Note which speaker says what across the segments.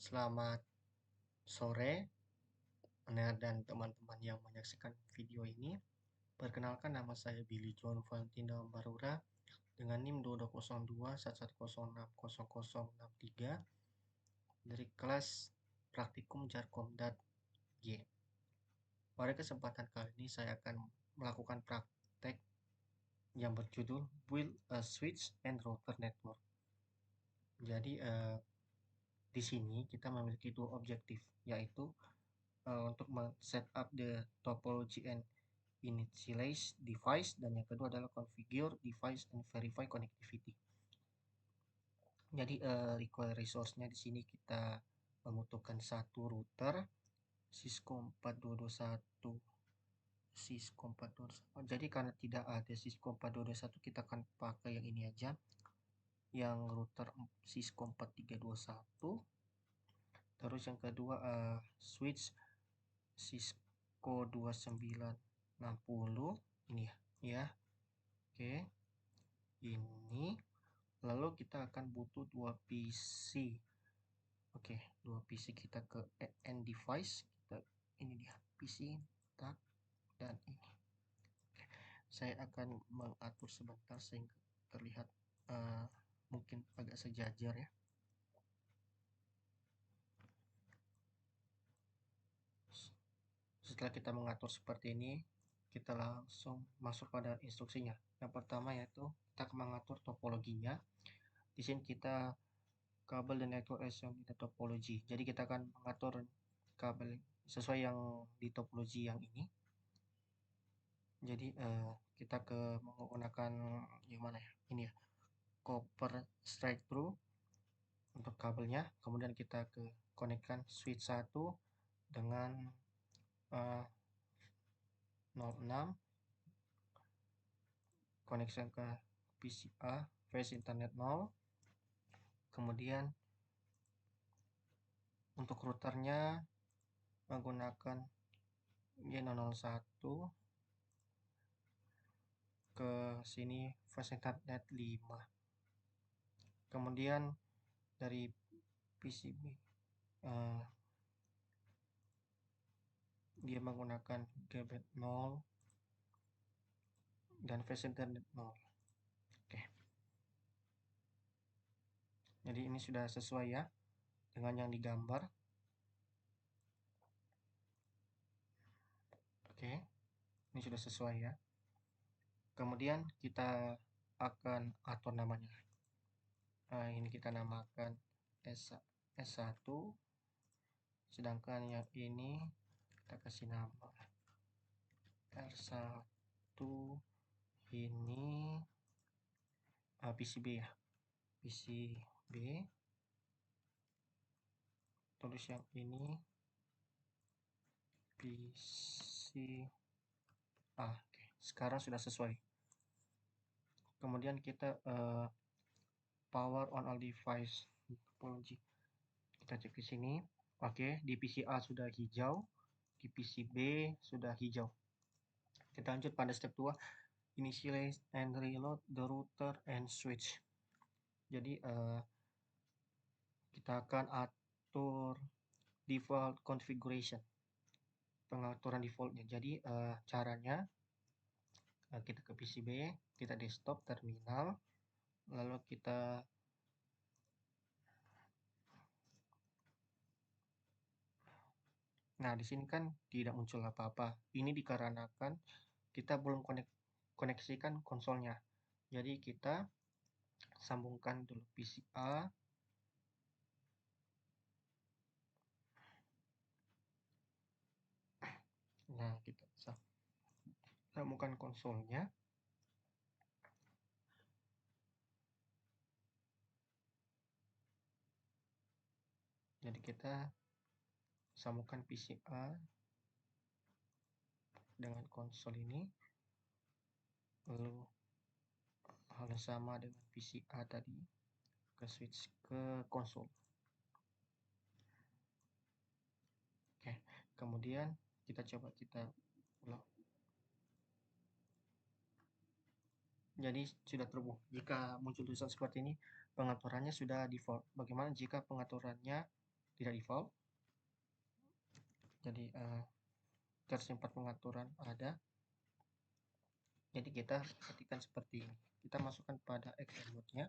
Speaker 1: Selamat sore, Anda dan teman-teman yang menyaksikan video ini. Perkenalkan, nama saya Billy John Valentino Barura dengan NIM 220211060063 dari kelas Praktikum Jarkom.G. Pada kesempatan kali ini saya akan melakukan praktek yang berjudul Build a Switch and Router Network. Jadi di sini kita memiliki dua objektif, yaitu untuk setup the topology and initialize device, dan yang kedua adalah configure device and verify connectivity. Jadi require resource-nya di sini kita membutuhkan satu router Cisco 4221 Cisco 4221. Jadi karena tidak ada Cisco 4221, kita akan pakai yang ini aja, yang router Cisco 4321. Terus yang kedua switch Cisco 2960 ini ya. Oke, ini lalu kita akan butuh dua PC. Oke, dua PC kita ke end device, kita ini dia PC tak, dan ini. Saya akan mengatur sebentar sehingga terlihat mungkin agak sejajar ya. Setelah kita mengatur seperti ini, kita langsung masuk pada instruksinya. Yang pertama yaitu kita mengatur topologinya. Di sini kita kabel dan network unit topology. Jadi kita akan mengatur kabel sesuai yang di topologi yang ini. Jadi kita menggunakan yang mana ya? Ini ya, copper straight through untuk kabelnya. Kemudian kita konekkan switch 1 dengan 06, connection ke PCA face internet 0. Kemudian untuk routernya menggunakan Y001 ke sini face internet 5. Kemudian dari PCB dia menggunakan gigabit 0 dan face internet 0. Oke. Jadi ini sudah sesuai ya dengan yang digambar. Oke. Ini sudah sesuai ya. Kemudian kita akan atur namanya. Ini kita namakan S1, sedangkan yang ini kita kasih nama R1. Ini PCB ya, PCB. Terus yang ini PCA. Oke, sekarang sudah sesuai. Kemudian kita power on all device topology. Kita cek di sini. Oke, di PCA sudah hijau, di PCB sudah hijau. Kita lanjut pada step 2, initialize and reload the router and switch. Jadi kita akan atur default configuration, pengaturan defaultnya. Jadi caranya kita ke PCB, kita desktop terminal, lalu kita nah di sini kan tidak muncul apa-apa. Ini dikarenakan kita belum koneksikan konsolnya. Jadi kita sambungkan dulu PCA. Nah, kita sambungkan konsolnya. Jadi kita sambungkan PCA dengan konsol ini, lalu hal yang sama dengan PCA tadi ke switch ke konsol. Oke, kemudian kita coba ulang. Jadi sudah terhubung. Jika muncul tulisan seperti ini, pengaturannya sudah default. Bagaimana jika pengaturannya tidak default. Jadi tersimpan pengaturan ada. Jadi kita ketikkan seperti ini. Kita masukkan pada XM mode-nya.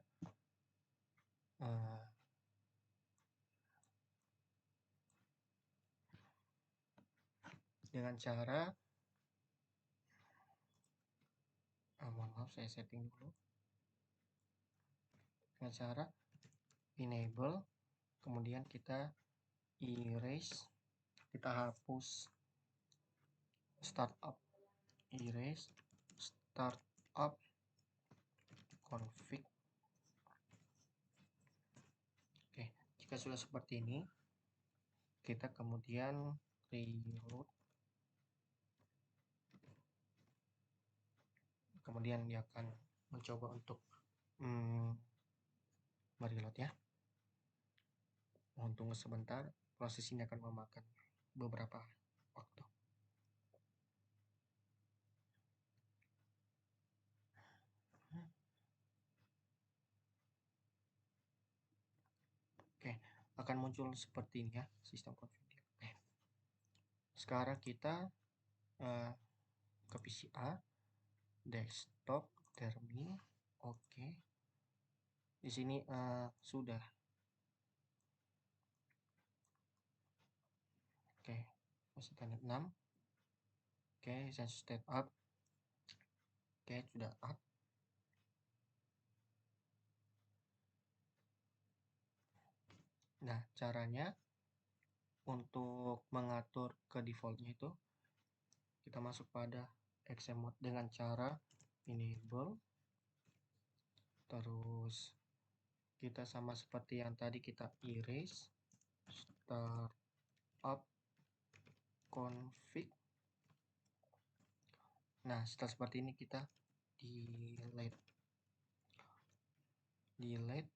Speaker 1: Dengan cara mohon maaf, saya setting dulu. Dengan cara enable, kemudian kita erase, kita hapus startup, erase startup config. Oke, jika sudah seperti ini, kita kemudian reload. Kemudian dia akan mencoba untuk mereload ya. Mohon tunggu sebentar, proses ini akan memakan beberapa waktu. Oke, akan muncul seperti ini ya, sistem config. Oke. Sekarang kita ke PCA, desktop, termin. Oke. Di sini sudah. Oke, masih tanda 6. Oke, sensus state up. Oke, sudah up. Nah, caranya untuk mengatur ke defaultnya itu, kita masuk pada XM mode dengan cara enable. Terus kita sama seperti yang tadi, kita erase startup config. Nah, setelah seperti ini kita delete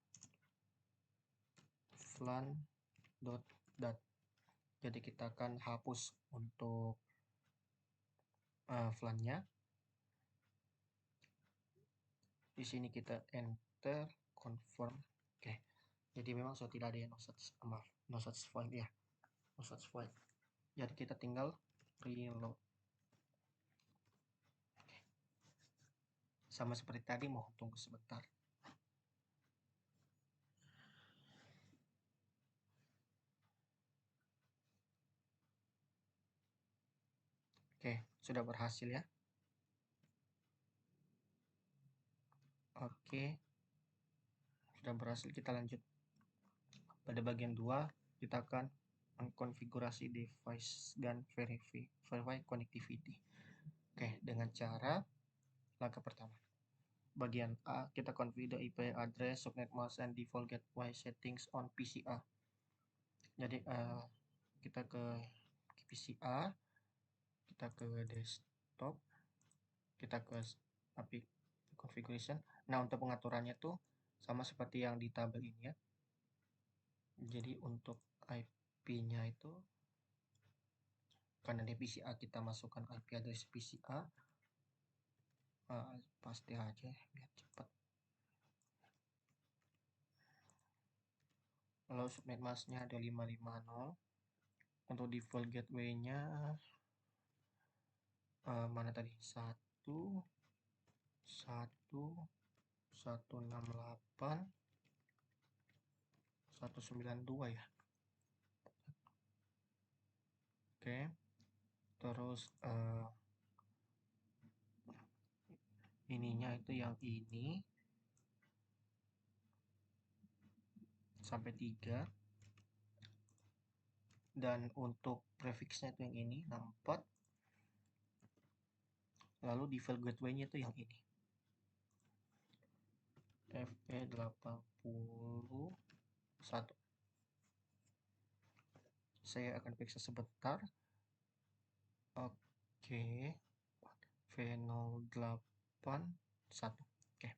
Speaker 1: flan.dat. Jadi kita akan hapus untuk flannya. Di sini kita enter confirm. Oke. Jadi memang sudah tidak ada yang no such file ya. No such file. Jadi kita tinggal reload. Sama seperti tadi, mohon tunggu sebentar. Oke, sudah berhasil ya. Oke, sudah berhasil. Kita lanjut pada bagian 2. Kita akan mengkonfigurasi device dan verify connectivity. Oke, dengan cara langkah pertama, bagian A, kita configure IP address, subnet mask, and default gateway settings on PCA. Jadi kita ke PCA, kita ke desktop, kita ke API configuration. Nah, untuk pengaturannya tuh sama seperti yang di tabel ini ya. Jadi untuk IP-nya itu, karena di PCA kita masukkan IP address PCA, pasti aja biar cepat. Lalu subnet masknya ada 550. Untuk default gateway-nya mana tadi? 1.1.168.192 ya. Oke. Terus ininya itu yang ini sampai 3. Dan untuk prefixnya itu yang ini 64. Lalu default gateway-nya itu yang ini, FE81. Saya akan periksa sebentar. Oke, V081. Oke,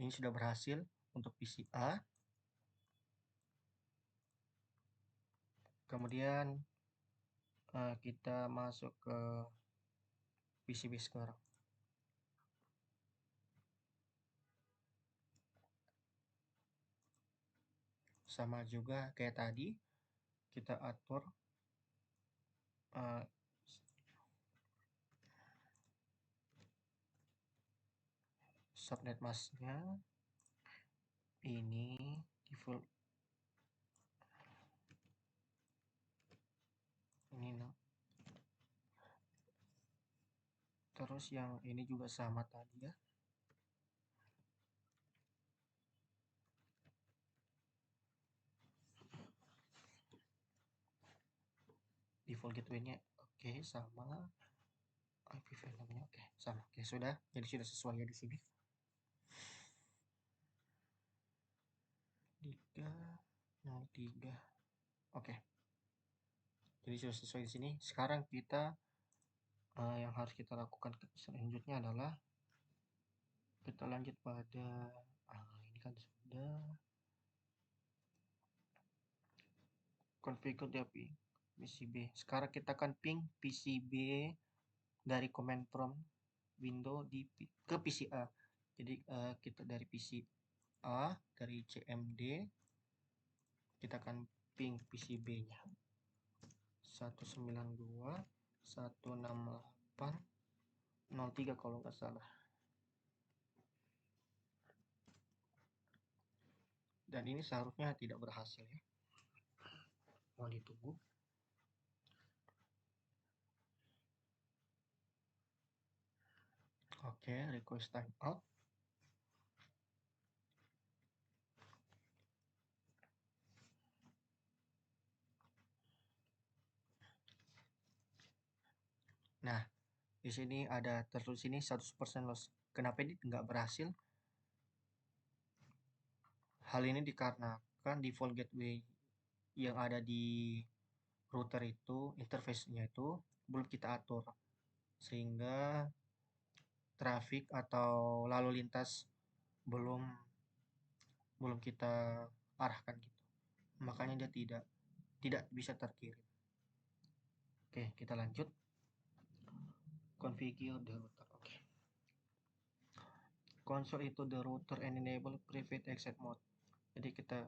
Speaker 1: ini sudah berhasil untuk PCA. Kemudian kita masuk ke PCB sekarang. sama juga kayak tadi, kita atur subnet masknya ini default ini nah. Terus yang ini juga sama tadi ya. Default gateway-nya oke, sama. IP filmnya oke, sama. Oke, sudah. Jadi sudah sesuai ya di sini. 303. Oke. Jadi sudah sesuai di sini. Sekarang kita yang harus kita lakukan selanjutnya adalah kita lanjut pada ini kan sudah configure dia ping PCB. Sekarang kita akan ping PCB dari command prompt window ke PCA. Jadi kita dari PCA dari CMD kita akan ping PCB-nya 192.168.03 kalau nggak salah. Dan ini seharusnya tidak berhasil ya. Mau ditunggu. Oke, request time out. Nah, di sini ada tertulis ini 100% loss. Kenapa ini nggak berhasil? Hal ini dikarenakan default gateway yang ada di router itu, interface-nya itu belum kita atur. Sehingga traffic atau lalu lintas belum kita arahkan gitu. Makanya dia tidak bisa terkirim. Oke, kita lanjut. Configure the router. Oke. Console itu the router and enable private access mode. Jadi kita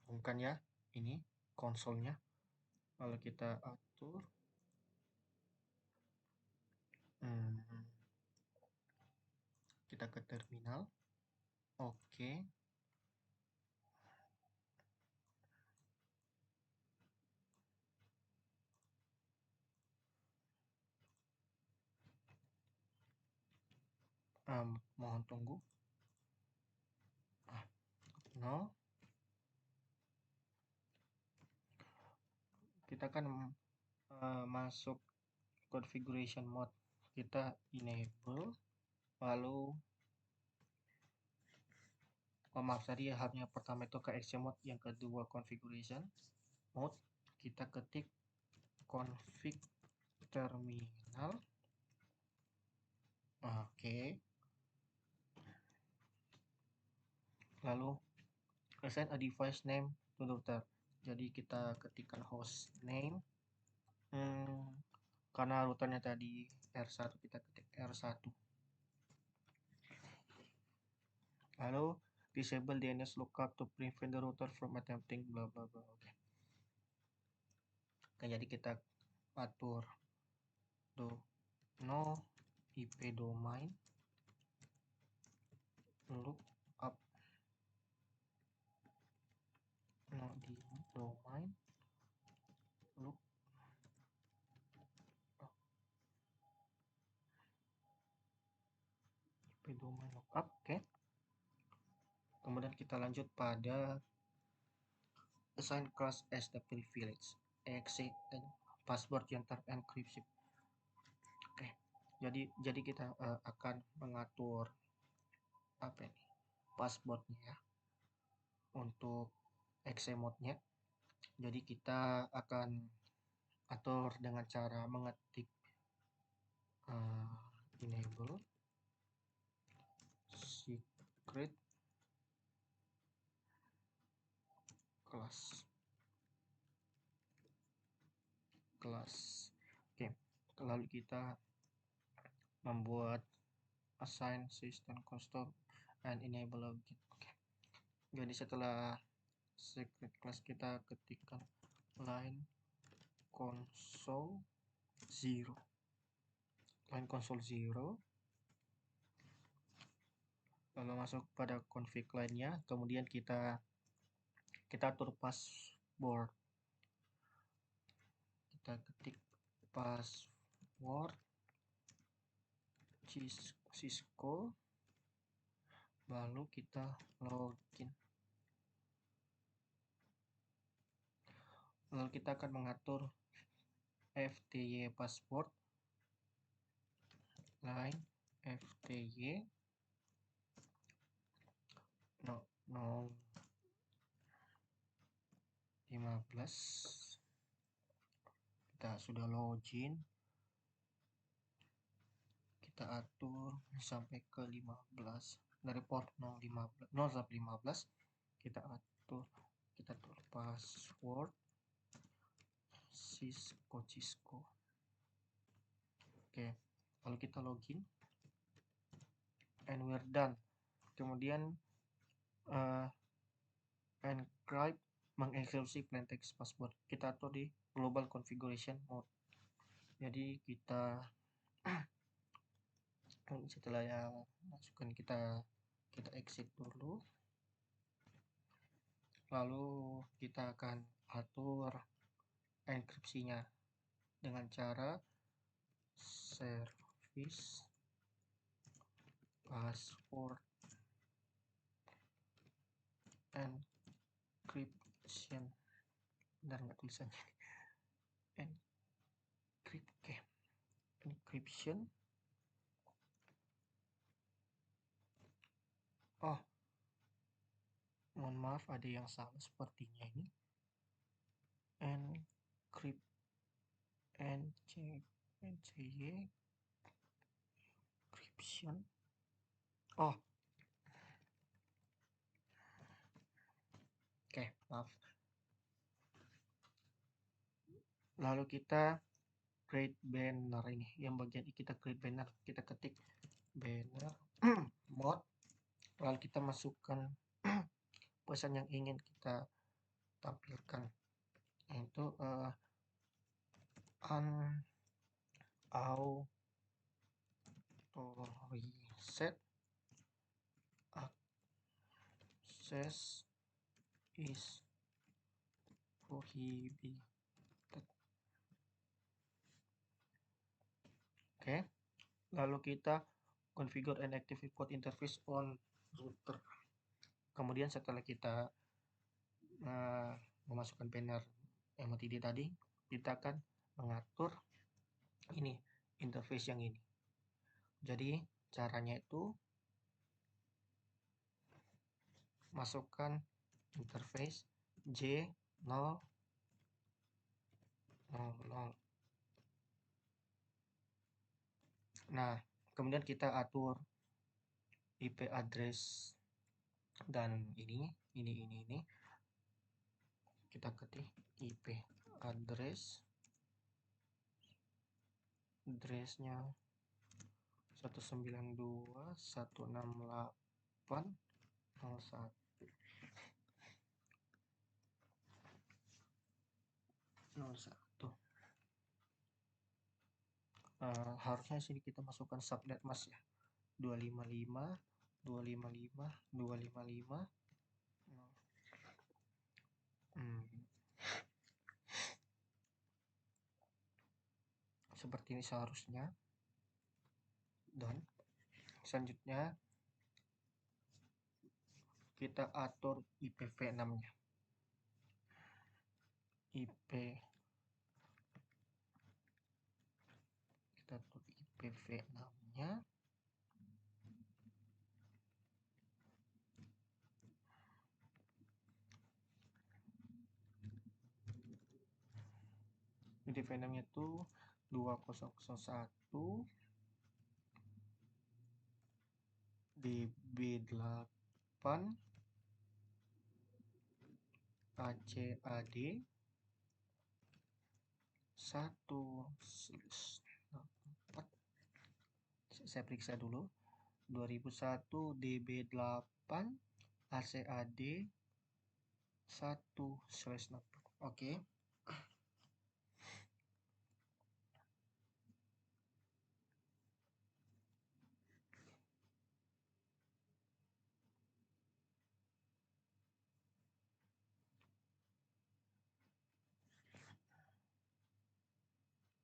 Speaker 1: bukan ya, ini konsolnya. Lalu kita atur kita ke terminal. Oke. Mohon tunggu. No. Kita kan masuk configuration mode. Kita enable, lalu maaf tadi hanya pertama itu ke action mode, yang kedua configuration mode. Kita ketik config terminal. Oke. Lalu assign a device name to router. Jadi kita ketikkan host name. Karena routernya tadi R1, kita ketik R1. Lalu disable DNS lookup to prevent the router from attempting bla bla bla. Oke. Jadi kita atur no IP domain lookup, no di domain look IP domain lookup. Oke. Kemudian kita lanjut pada assign class as the privilege, exit password yang terenkripsi. Oke. Jadi kita akan mengatur apa ini? Passwordnya ya. Untuk exe mode-nya. Jadi kita akan atur dengan cara mengetik enable secret class. Oke, lalu kita membuat assign system console and enable login. Oke. Jadi setelah secret class kita ketikkan line console 0, lalu masuk pada config line-nya, kemudian kita atur password. Kita ketik password Cisco, lalu kita login. Lalu kita akan mengatur FTY password line FTY 015. Kita sudah login, kita atur sampai ke 15, dari port 015 kita atur password Cisco. Oke, lalu kita login and we're done. Kemudian encrypt mengeksekusi plaintext password kita atur di global configuration mode. Jadi kita setelah yang masukkan kita exit dulu, lalu kita akan atur enkripsinya dengan cara service password encryption. Benar nggak tulisannya? Encryption. Oh, mohon maaf, ada yang salah sepertinya ini. Encryption. Oh, oke, maaf. Lalu kita create banner, ini yang bagian kita create banner, kita ketik banner mode, lalu kita masukkan pesan yang ingin kita tampilkan, yaitu reset access is prohibited. Oke, lalu kita configure and activate port interface on router. Kemudian setelah kita memasukkan banner MTD tadi, kita akan mengatur ini interface yang ini. Jadi caranya itu masukkan interface J000. Nah, kemudian kita atur IP address dan ini kita ketik IP addressnya 192.168.01. Harusnya sini kita masukkan subnet mask ya, 255.255.255. Seperti ini seharusnya. Dan selanjutnya kita atur IPv6 nya. Kita atur IPv6 nya. IPv6 nya itu 2001 DB8 ACAD 1/4. Saya periksa dulu. 2001 DB8 ACAD 1/network. Oke.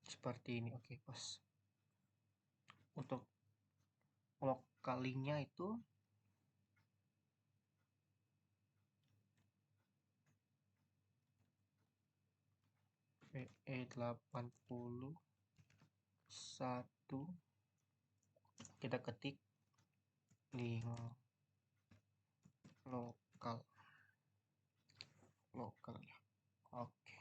Speaker 1: Seperti ini. Oke, pas. Untuk lokalnya itu PE81, kita ketik link lokal ya. Oke.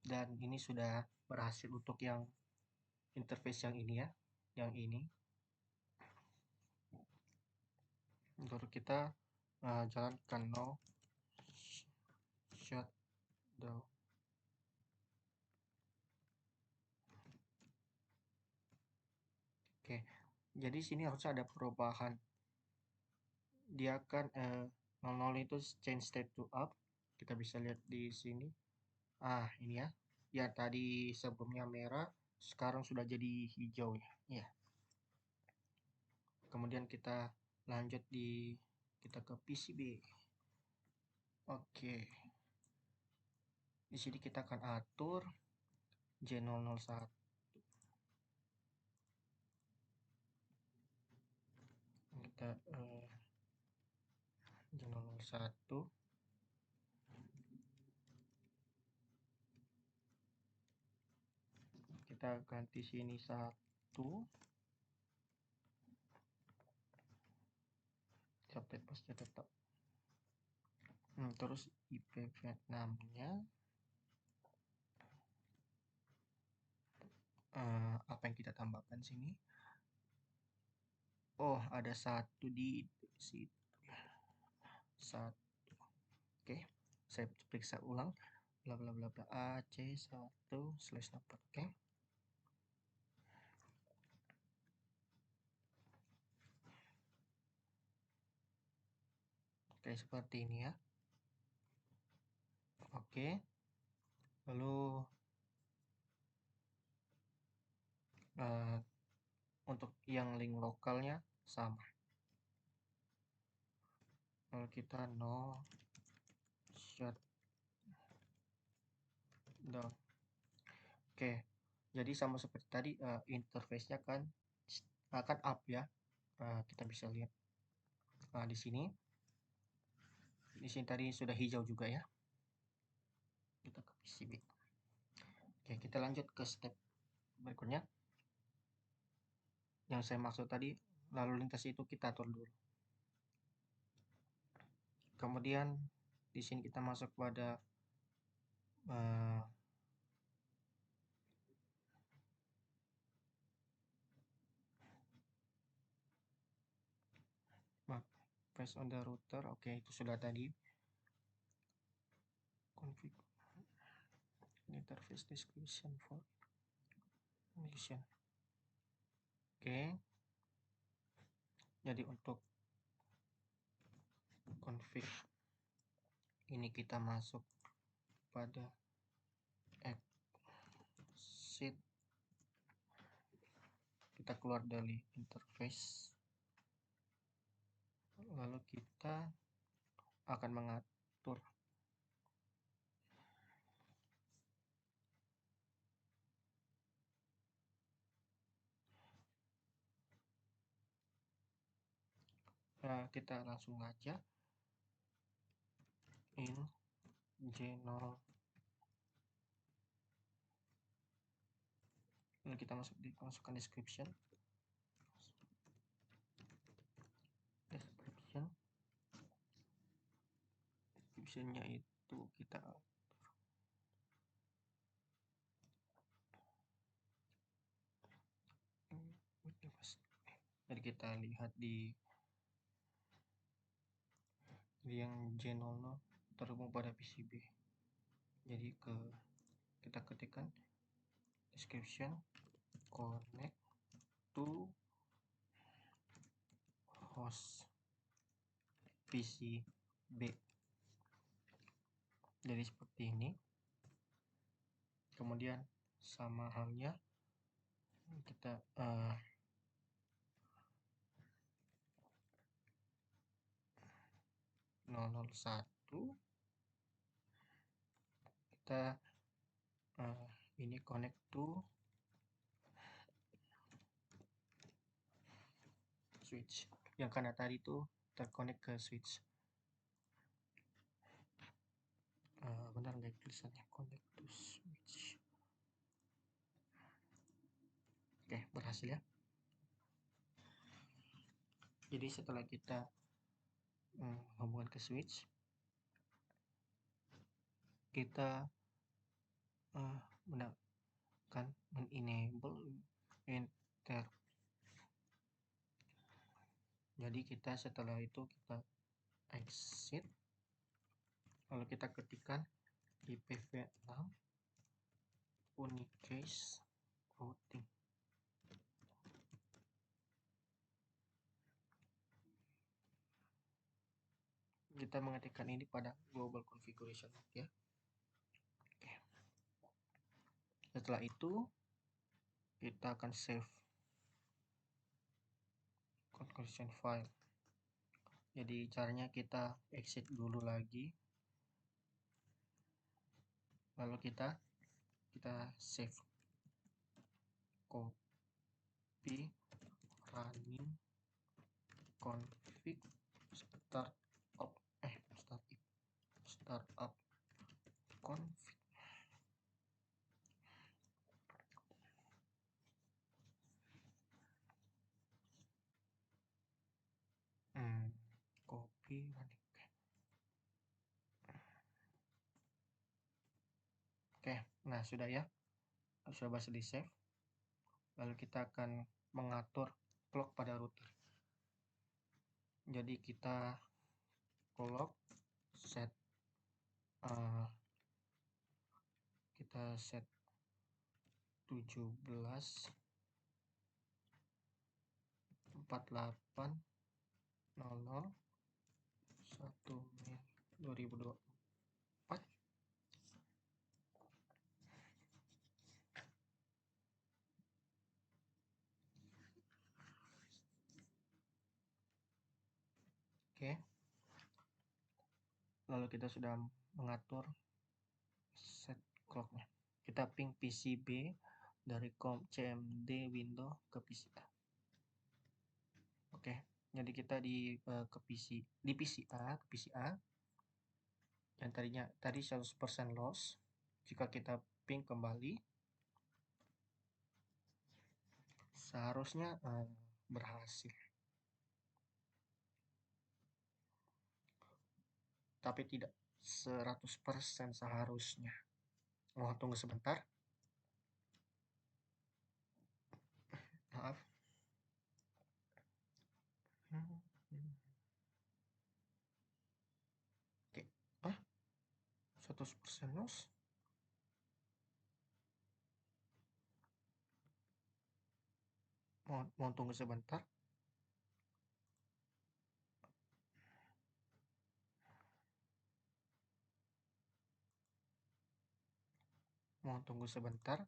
Speaker 1: Dan ini sudah berhasil untuk yang interface yang ini ya, yang ini. Baru kita jalankan no shutdown. Oke, jadi sini harus ada perubahan. Dia akan 00 itu change state to up. Kita bisa lihat di sini. Ini ya. Ya tadi sebelumnya merah, sekarang sudah jadi hijau ya. Ya. Kemudian kita lanjut kita ke PCB. Oke. Di sini kita akan atur J001. Kita J001. Kita ganti sini 1. Sampai postnya tetap. Terus IP Vietnamnya apa yang kita tambahkan sini? Oh, ada 1 di situ. 1. Oke, saya periksa ulang. Bla bla bla bla AC1/network. Oke. Oke, seperti ini ya. Oke. Lalu untuk yang link lokalnya sama. Lalu kita no shutdown. Oke, jadi sama seperti tadi interface-nya kan akan up ya. Kita bisa lihat di sini. Di sini tadi sudah hijau juga ya. Kita ke PCB. Oke, kita lanjut ke step berikutnya. Yang saya maksud tadi, lalu lintas itu kita atur dulu. Kemudian di sini kita masuk pada paste on the router. Oke, itu sudah tadi. Config interface description for mission. Oke. Jadi untuk config ini kita masuk pada exit. Kita keluar dari interface. Lalu kita akan mengatur kita langsung aja in general. Lalu kita masukkan description. Descriptionnya itu kita jadi kita lihat di yang J00 terhubung pada PCB. Jadi kita ketikkan description connect to host PC B. Jadi seperti ini. Kemudian sama halnya kita 001 kita ini connect to switch. Yang kanan tadi itu terkonek ke switch. Benar nggak tulisannya connect to switch? Oke, berhasil ya. Jadi setelah kita hubungan ke switch, kita menekan enable enter. Jadi kita setelah itu kita exit, lalu kita ketikkan IPv6 unicase routing. Kita mengetikkan ini pada global configuration ya. Oke. Setelah itu kita akan save configuration file. Jadi caranya kita exit dulu lagi, lalu kita save copy running config startup config. Copy running. Oke, nah sudah ya, sudah berhasil di save. Lalu kita akan mengatur clock pada router. Jadi kita clock set kita set 17.48.00 1 Mei 2024. Oke. Lalu kita sudah mengatur set clocknya. Kita ping PCB dari CMD window ke PCA. Oke, jadi kita di PCA yang tadi 100% loss. Jika kita ping kembali seharusnya berhasil. Tapi tidak 100% seharusnya. Mohon tunggu sebentar. Maaf. Oke. 100% loss. Mohon tunggu sebentar. Mohon tunggu sebentar.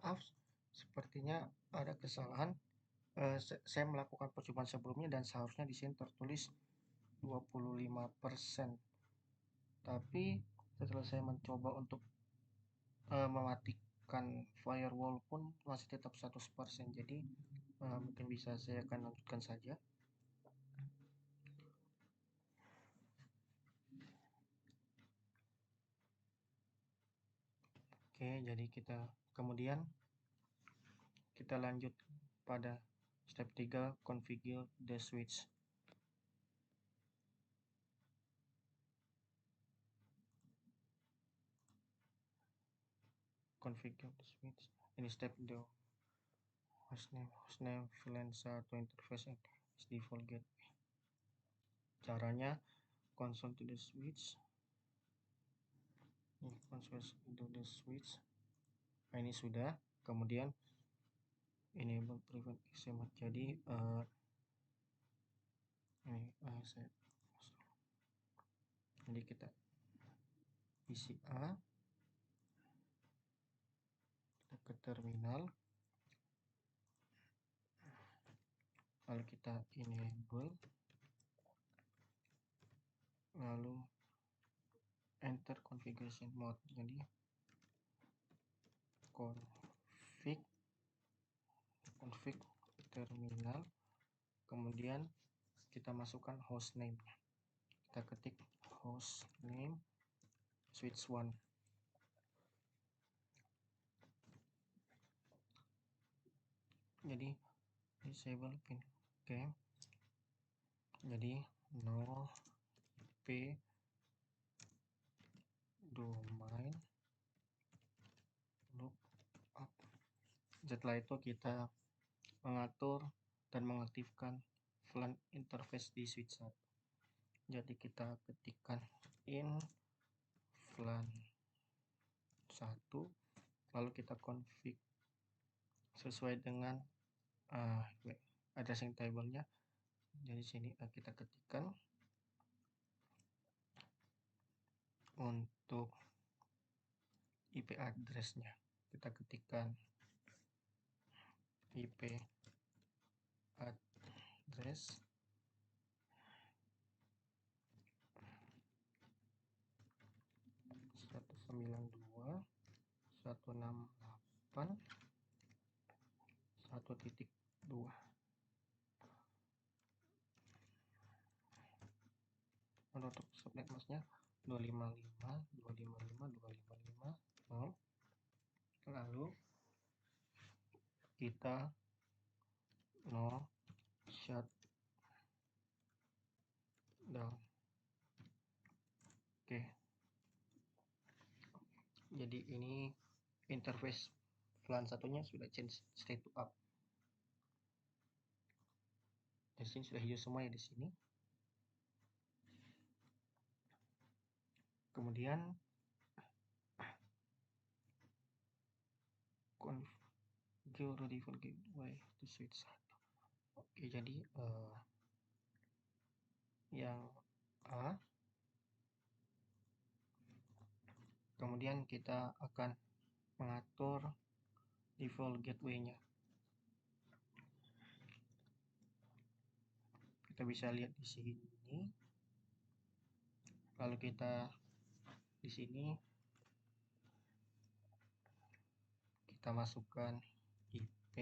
Speaker 1: maaf, sepertinya ada kesalahan. Saya melakukan percobaan sebelumnya dan seharusnya di sini tertulis 25%. Tapi setelah saya mencoba untuk mematikan firewall pun masih tetap 100%. Jadi mungkin bisa saya akan lanjutkan saja. Oke, jadi kemudian kita lanjut pada step 3, configure the switch. Configure the switch. Ini step 2. Hostname VLAN 1 interface is default gateway. Caranya console to the switch. Console to the switch. Nah, ini sudah. Kemudian enable prevent XMR. Jadi jadi kita isi A, kita ke terminal, lalu kita enable, lalu enter configuration mode. Jadi config terminal, kemudian kita masukkan hostname. Kita ketik hostname switch 1. Jadi disable pin. Oke. Jadi no IP domain lookup. Setelah itu kita mengatur dan mengaktifkan VLAN interface di switch 1. Jadi kita ketikkan in VLAN 1, lalu kita config sesuai dengan addressing table-nya. Jadi sini kita ketikkan untuk IP address-nya, kita ketikkan IP address 192.168.1.2. Untuk subnet masknya 255.255.255.0. Lalu kita no shut down. Oke. Jadi ini interface VLAN satunya sudah change state to up. Di sini sudah hijau semua ya di sini. Kemudian configure default gateway to switch 1. Oke, jadi yang A. Kemudian kita akan mengatur default gateway-nya. Kita bisa lihat di sini. Lalu kita di sini kita masukkan IP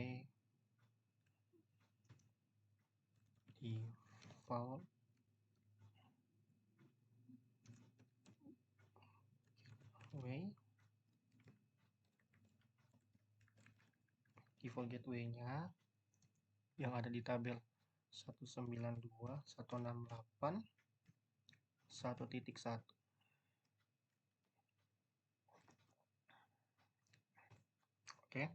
Speaker 1: default gateway-nya yang ada di tabel 192.168.1.1. Oke.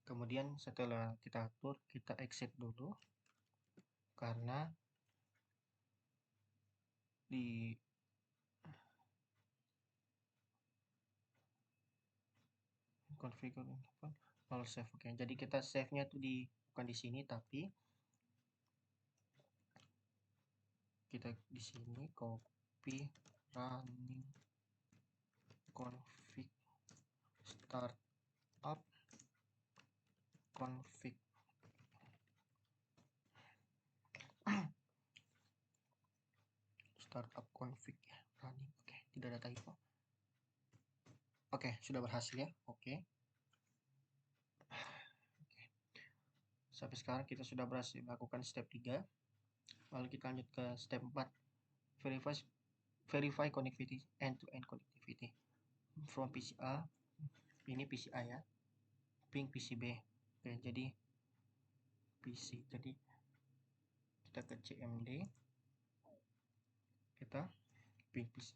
Speaker 1: Kemudian setelah kita atur, kita exit dulu karena di configure file save. Oke, jadi kita save-nya tuh bukan di sini tapi kita di sini ip running config startup config startup config ya running. Oke, tidak ada typo. Oke, sudah berhasil ya. Oke. Sampai sekarang kita sudah berhasil melakukan step 3. Lalu kita lanjut ke step 4. Verify connectivity, end-to-end connectivity. From PC A, ini PC A ya. Ping PC B. Oke, jadi PC. Jadi kita ke CMD. Kita ping PC.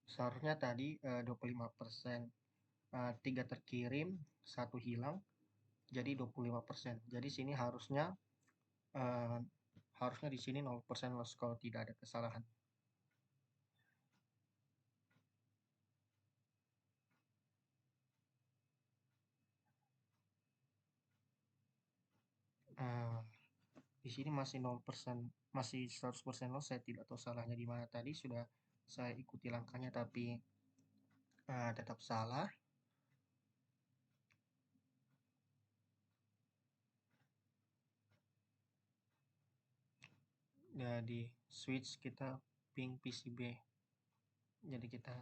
Speaker 1: Seharusnya tadi 25%. 3 terkirim, 1 hilang. Jadi 25%. Jadi sini harusnya di sini 0% loss kalau tidak ada kesalahan. Di sini masih 0%, masih 100% loss. Saya tidak tahu salahnya di mana. Tadi sudah saya ikuti langkahnya tapi tetap salah. Jadi switch kita ping PCB. Jadi kita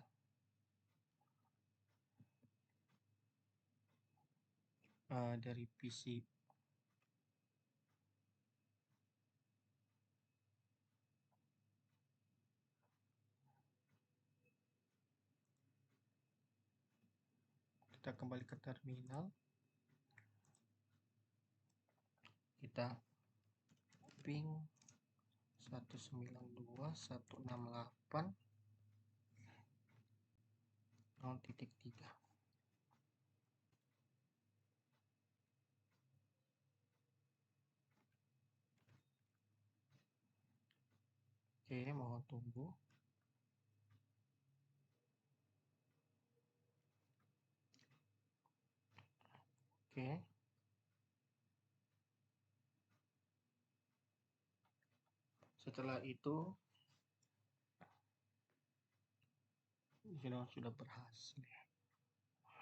Speaker 1: dari PC kita kembali ke terminal, kita ping 192.168.0.3. Oke, mohon tunggu. Oke. Setelah itu sudah berhasil ya.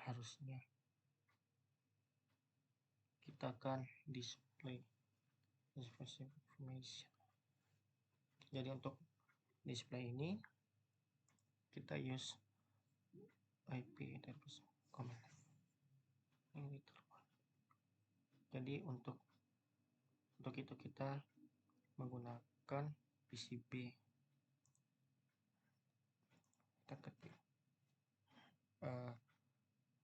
Speaker 1: Harusnya kita akan display information. Jadi untuk display ini kita use IP address command. Jadi untuk itu kita menggunakan PCB. Kita ketik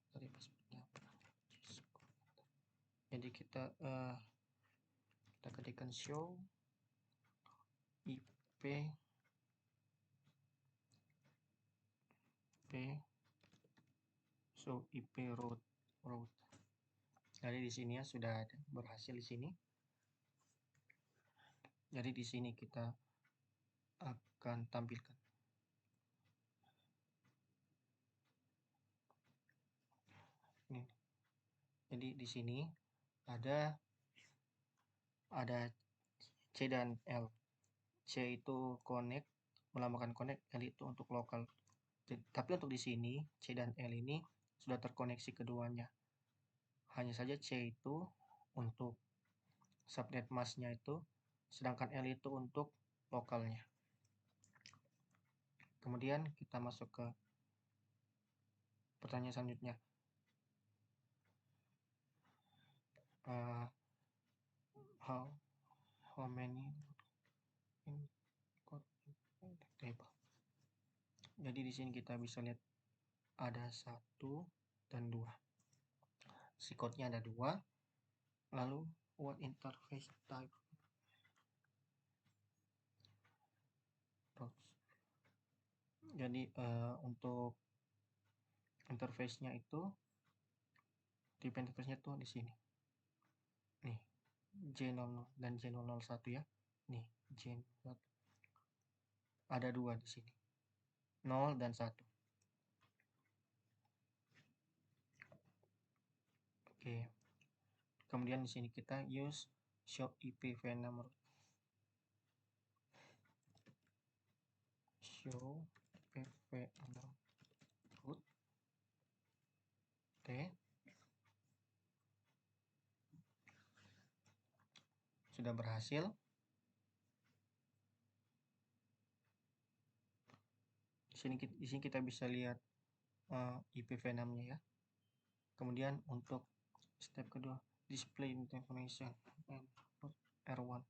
Speaker 1: tadi passwordnya apa? Jadi kita ketikkan show IP show IP route. Jadi di sini ya sudah ada berhasil di sini. Jadi di sini kita akan tampilkan. Ini. Jadi di sini ada C dan L. C itu connect, melambangkan connect, L itu untuk lokal. Tapi untuk di sini C dan L ini sudah terkoneksi keduanya. Hanya saja C itu untuk subnet masknya itu, sedangkan L itu untuk lokalnya. Kemudian kita masuk ke pertanyaan selanjutnya. How many code table? Jadi di sini kita bisa lihat ada 1 dan 2. Si code-nya ada 2. Lalu what interface type? Jadi untuk interface-nya itu, tipe interface-nya tuh di sini. Nih, J00 dan J001 ya. Nih, J01. Ada 2 di sini. 0 dan 1. Oke. Kemudian di sini kita use show IP VNAM route. show ipv6 root T. Sudah berhasil. Di sini kita bisa lihat IPv6-nya ya. Kemudian untuk step kedua, display information and R1.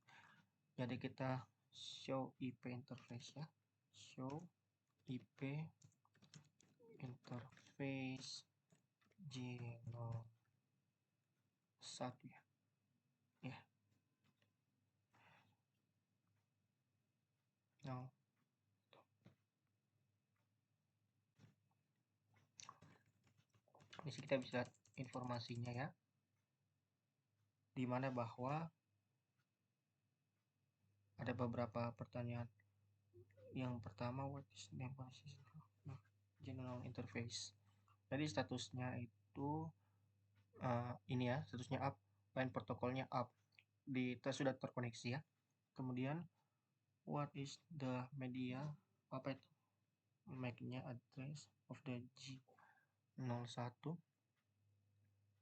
Speaker 1: Jadi kita show IP interface ya. Show IP interface G01 ya. Ya. Nah, di sini kita bisa lihat informasinya ya. Di mana bahwa ada beberapa pertanyaan. Yang pertama, what is name general interface. Jadi statusnya itu ini ya, statusnya up, line protokolnya up. Sudah terkoneksi ya. Kemudian what is the media, apa itu MAC-nya, address of the G01.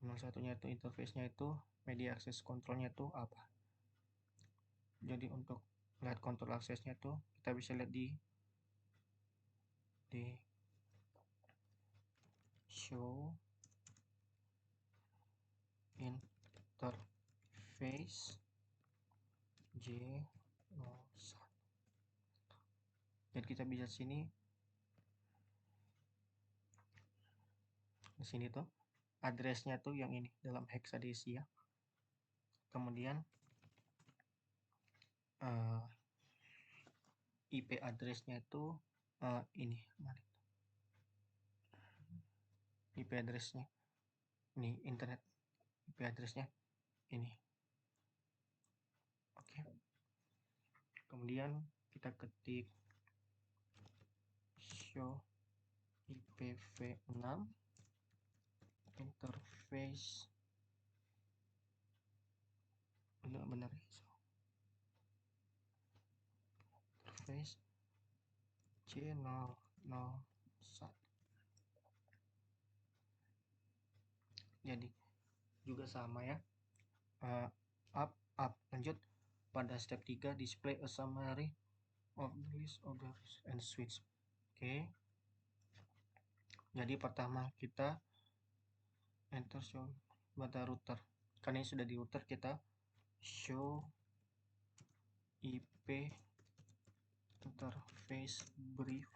Speaker 1: 01-nya itu interface-nya itu media access control-nya itu apa. Jadi untuk lihat kontrol aksesnya itu kita bisa lihat di show interface J01. Dan kita bisa di sini tuh addressnya tuh yang ini dalam hexadecimal ya. Kemudian IP addressnya itu ini mana? IP addressnya ini internet IP addressnya ini. Oke. Kemudian kita ketik show IPv6 interface benar-benar interface J001. Jadi juga sama ya, up lanjut pada step 3 display a summary of the list of the and switch. Oke. Jadi pertama kita enter show pada router. Karena ini sudah di router, kita show IP interface brief.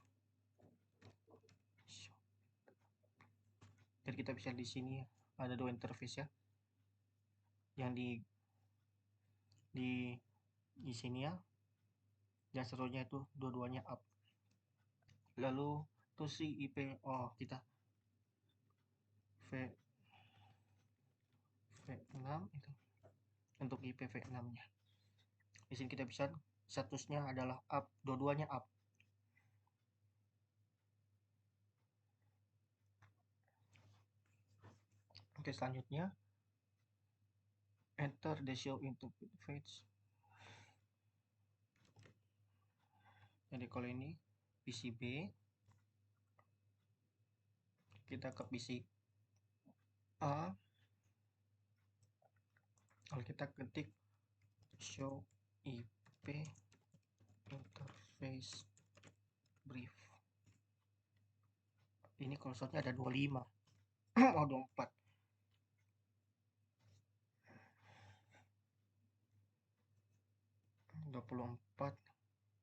Speaker 1: Jadi kita bisa di sini ada dua interface ya. Yang di sini ya. Yang serunya itu dua-duanya up. Lalu tuh si IP kita V6 itu untuk IPv6-nya. Di sini kita bisa statusnya adalah up, dua-duanya up. Oke, selanjutnya enter the show interface. Jadi kalau ini PCB, kita ke PC A. Kalau kita ketik show IP interface brief. Ini kalau slotnya ada 25. Oh, 24.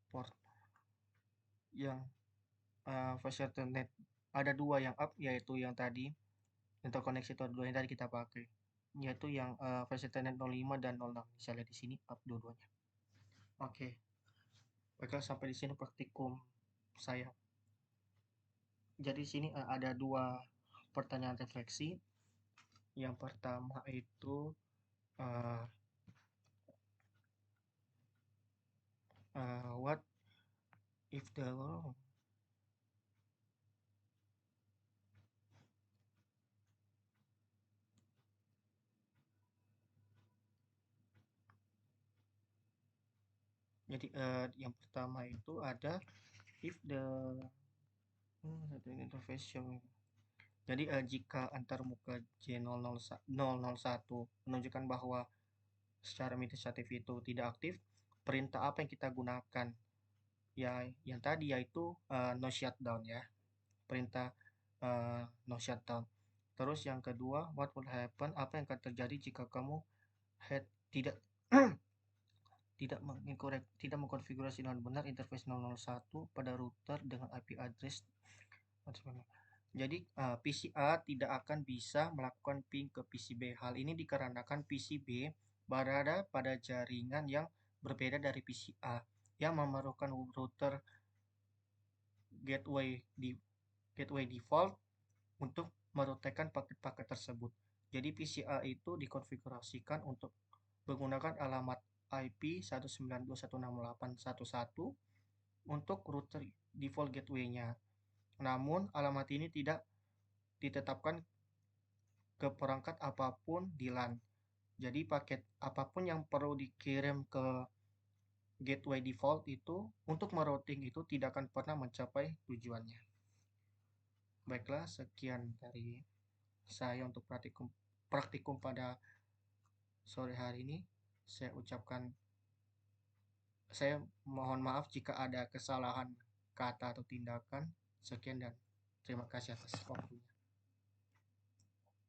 Speaker 1: Port yang voice Ethernet ada dua yang up, yaitu yang tadi interkoneksi itu ada dua yang tadi kita pakai, yaitu yang voice Ethernet 05 dan 06. Bisa lihat di sini up dua-duanya. Oke. Baiklah, sampai di sini praktikum saya. Jadi di sini ada dua pertanyaan refleksi. Yang pertama itu what if the jadi yang pertama itu ada if the interface. Jadi jika antarmuka J001 menunjukkan bahwa secara administratif itu tidak aktif, perintah apa yang kita gunakan? Ya, yang tadi yaitu no shutdown ya. Perintah no shutdown. Terus yang kedua, what would happen? Apa yang akan terjadi jika kamu tidak tidak mengkonfigurasi dengan benar interface 001 pada router dengan IP address. Jadi PCA tidak akan bisa melakukan ping ke PCB. Hal ini dikarenakan PCB berada pada jaringan yang berbeda dari PCA yang memerlukan router gateway default untuk merutekan paket-paket tersebut. Jadi PCA itu dikonfigurasikan untuk menggunakan alamat IP 192.168.1.1 untuk router default gateway-nya. Namun alamat ini tidak ditetapkan ke perangkat apapun di LAN. Jadi paket apapun yang perlu dikirim ke gateway default itu untuk merouting itu tidak akan pernah mencapai tujuannya. Baiklah, sekian dari saya untuk praktikum pada sore hari ini. Saya mohon maaf jika ada kesalahan kata atau tindakan. Sekian dan terima kasih atas waktunya.